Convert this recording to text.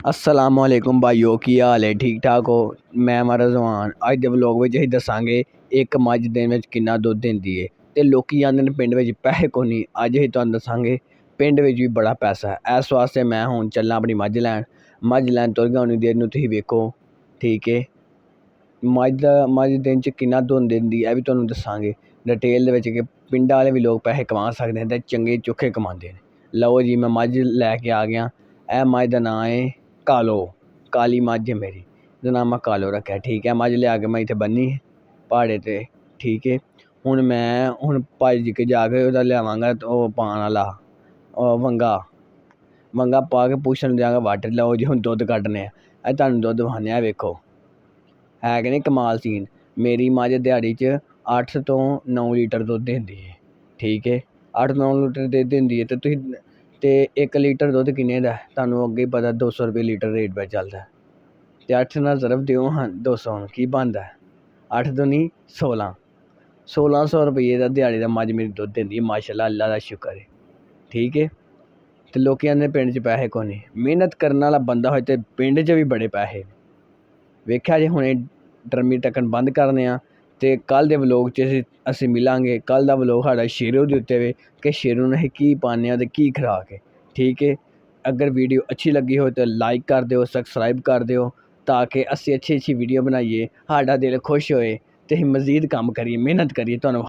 अस्सलामुअलैकुम भाईओ की हाल है ठीक ठाक हो। मैं हमारा रज़वान अज दे व्लॉग ਵਿੱਚ ਅਸੀਂ ਦੱਸਾਂਗੇ ਇੱਕ ਮੱਝ ਦਿਨ ਵਿੱਚ ਕਿੰਨਾ ਦੁੱਧ ਦਿੰਦੀ ਹੈ ਤੇ ਲੋਕੀ ਜਾਂਦੇ ਨੇ ਪਿੰਡ ਵਿੱਚ ਪੈਸੇ ਕੋਈ ਨਹੀਂ। ਅੱਜ ਅਸੀਂ ਤੁਹਾਨੂੰ ਦੱਸਾਂਗੇ ਪਿੰਡ ਵਿੱਚ ਵੀ ਬੜਾ ਪੈਸਾ ਹੈ। ਇਸ ਵਾਸਤੇ ਮੈਂ ਹੁਣ ਚੱਲਾਂ ਆਪਣੀ ਮੱਝ ਲੈਣ ਤੁਰ ਗਿਆ। ਉਹਨੀ ਦੇਰ ਨੂੰ ਤੁਸੀਂ ਵੇਖੋ ਠੀਕ ਹੈ। ਮੱਝ ਦਿਨ 'ਚ ਕਿੰਨਾ ਦੁੱਧ ਦਿੰਦੀ ਇਹ ਵੀ ਤੁਹਾਨੂੰ ਦੱਸਾਂਗੇ ਡਿਟੇਲ ਦੇ ਵਿੱਚ ਕਿ ਪਿੰਡਾਂ ਵਾਲੇ ਵੀ ਲੋਕ ਪੈਸੇ ਕਮਾ ਸਕਦੇ ਨੇ ਤੇ ਚੰਗੇ ਚੁੱਕੇ ਕਮਾਉਂਦੇ ਨੇ। ਲਓ ਜੀ ਮੈਂ ਮੱਝ ਲੈ ਕੇ ਆ ਗਿਆ। ਇਹ ਮੱਝ ਦਾ ਨਾਂ ਹੈ ਕਾਲੋ। काली मझ है मेरी जो नाम मैं कालो रखा ठीक है। मझ लिया के मैं इतने बन्नी पहाड़े ते ठीक है। हूँ भज के जाके लियावगा तो पान वाला वंगा पा के पुछन जागा वट लो जी हूँ दुद्ध कड्ढने तुहानू दुद्ध वहाने वेखो है कि नहीं कमाल सीन। मेरी मझ दिहाड़ी च 8 तो 9 लीटर दुद्ध दिंदी है ठीक है। 8-9 लीटर दुद्ध दिंदी है तो 1 लीटर दुद्ध किन्ने दा तुहानू अगे पता 200 रुपये लीटर रेट पे चलता है। तो 8 ना सिर्फ दिओ हाँ 200 की बनता है 8 तो नहीं 1600 रुपये का दिहाड़ी का मझ मेरी दुद्ध दिंदी है माशाल्लाह अल्लाह का शुक्र है ठीक है। तो लोग आंदे पिंड च पैसे कोई नहीं मेहनत करने वाला बंदा हो तो पिंड च भी बड़े पैसे वेख्या जे हुणे ड्रमी टक्कन बंद करने तो कल के व्लॉग च असीं मिलांगे। कल का व्लॉग साढ़ा शेरू के उत्ते वे कि शेरू नूं असीं की पाने ते की खुराक है ठीक है। अगर वीडियो अच्छी लगी हो तो लाइक कर दो सबसक्राइब कर दो ताकि असीं अच्छी वीडियो बनाइए साडा दिल खुश होए तो असीं मज़ीद काम करिए मेहनत करिए। तुहानूं